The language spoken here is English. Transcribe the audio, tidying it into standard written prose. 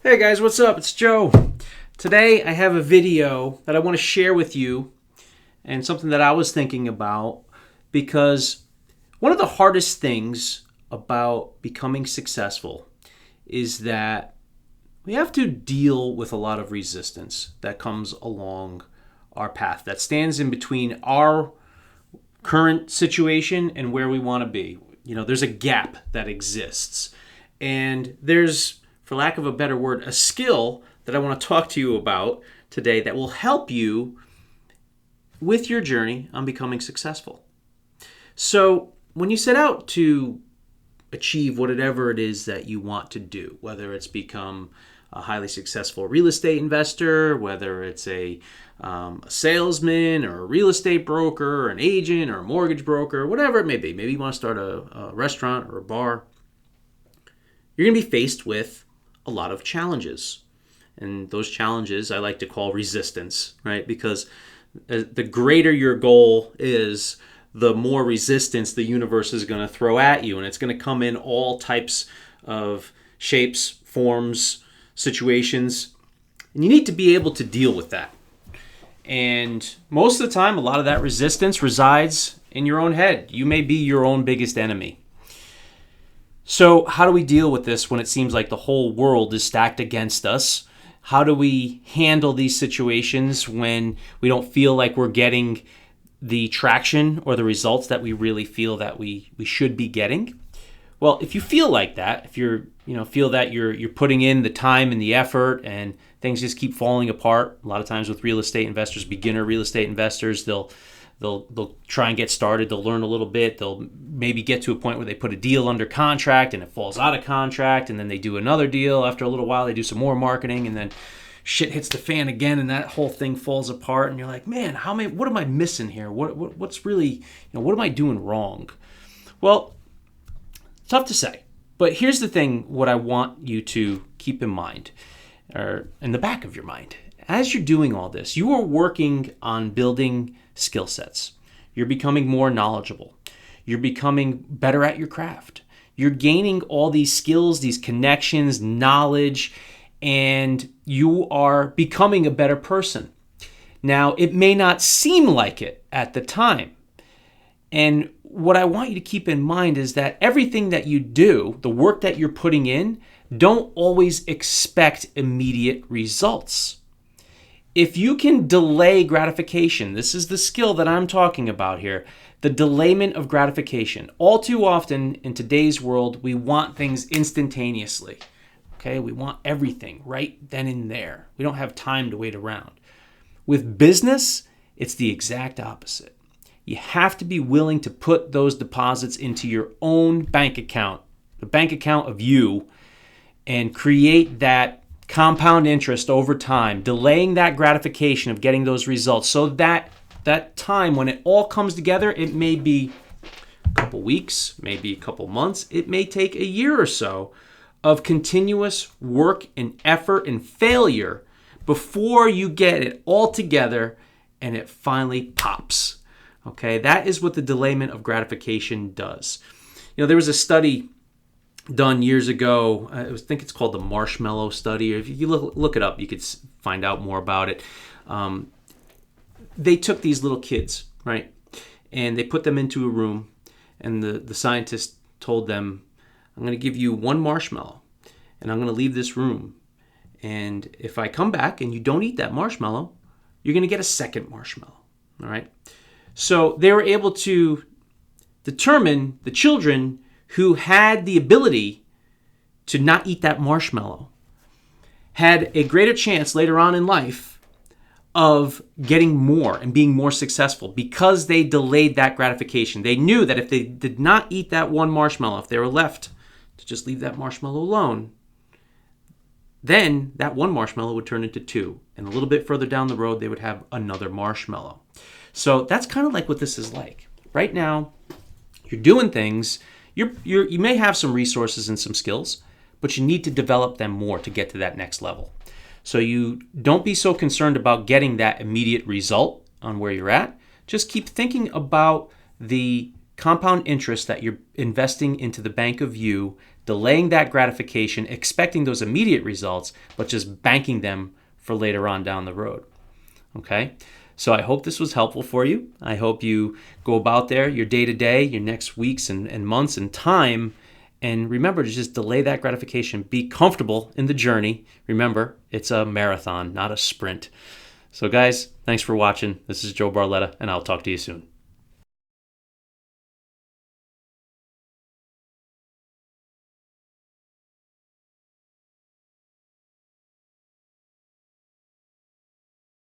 Hey guys, what's up? It's Joe. Today I have a video that I want to share with you and something that I was thinking about because one of the hardest things about becoming successful is that we have to deal with a lot of resistance that comes along our path that stands in between our current situation and where we want to be. There's a gap that exists, and there's, for lack of a better word, a skill that I want to talk to you about today that will help you with your journey on becoming successful. So when you set out to achieve whatever it is that you want to do, whether it's become a highly successful real estate investor, whether it's a salesman or a real estate broker or an agent or a mortgage broker, whatever it may be. Maybe you want to start a restaurant or a bar. You're going to be faced with a lot of challenges. And those challenges I like to call resistance, right? Because the greater your goal is, the more resistance the universe is going to throw at you. And it's going to come in all types of shapes, forms, situations. And you need to be able to deal with that. And most of the time, a lot of that resistance resides in your own head. You may be your own biggest enemy. So how do we deal with this when it seems like the whole world is stacked against us? How do we handle these situations when we don't feel like we're getting the traction or the results that we really feel that we should be getting? Well, if you feel like that, if feel that you're putting in the time and the effort and things just keep falling apart, a lot of times with real estate investors, beginner real estate investors, they'll try and get started. They'll learn a little bit. They'll maybe get to a point where they put a deal under contract and it falls out of contract, and then they do another deal. After a little while, they do some more marketing, and then shit hits the fan again, and that whole thing falls apart. And you're like, man, what am I missing here? What's really, what am I doing wrong? Well, tough to say. But here's the thing: what I want you to keep in mind, or in the back of your mind, as you're doing all this, you are working on building skill sets. You're becoming more knowledgeable. You're becoming better at your craft. You're gaining all these skills, these connections, knowledge, and you are becoming a better person. Now, it may not seem like it at the time. And what I want you to keep in mind is that everything that you do, the work that you're putting in, don't always expect immediate results. If you can delay gratification, this is the skill that I'm talking about here, the delayment of gratification. All too often in today's world, we want things instantaneously. Okay, we want everything right then and there. We don't have time to wait around. With business, it's the exact opposite. You have to be willing to put those deposits into your own bank account, the bank account of you, and create that compound interest over time, delaying that gratification of getting those results, so that time when it all comes together, it may be a couple weeks, maybe a couple months, it may take a year or so of continuous work and effort and failure before you get it all together and it finally pops. Okay, that is what the delayment of gratification does. There was a study done years ago. I think it's called the marshmallow study. Or if you look it up, you could find out more about it. They took these little kids, right? And they put them into a room, and the scientist told them, I'm going to give you one marshmallow, and I'm going to leave this room. And if I come back and you don't eat that marshmallow, you're going to get a second marshmallow, all right? So they were able to determine the children who had the ability to not eat that marshmallow had a greater chance later on in life of getting more and being more successful because they delayed that gratification. They knew that if they did not eat that one marshmallow, if they were left to just leave that marshmallow alone, then that one marshmallow would turn into two. And a little bit further down the road, they would have another marshmallow. So that's kind of like what this is like. Right now, you're doing things. You may have some resources and some skills, but you need to develop them more to get to that next level. So you don't be so concerned about getting that immediate result on where you're at. Just keep thinking about the compound interest that you're investing into the bank of you delaying that gratification, expecting those immediate results, but just banking them for later on down the road. Okay? So I hope this was helpful for you. I hope you go about there, your day-to-day, your next weeks and months and time, and remember to just delay that gratification. Be comfortable in the journey. Remember, it's a marathon, not a sprint. So guys, thanks for watching. This is Joe Barletta, and I'll talk to you soon.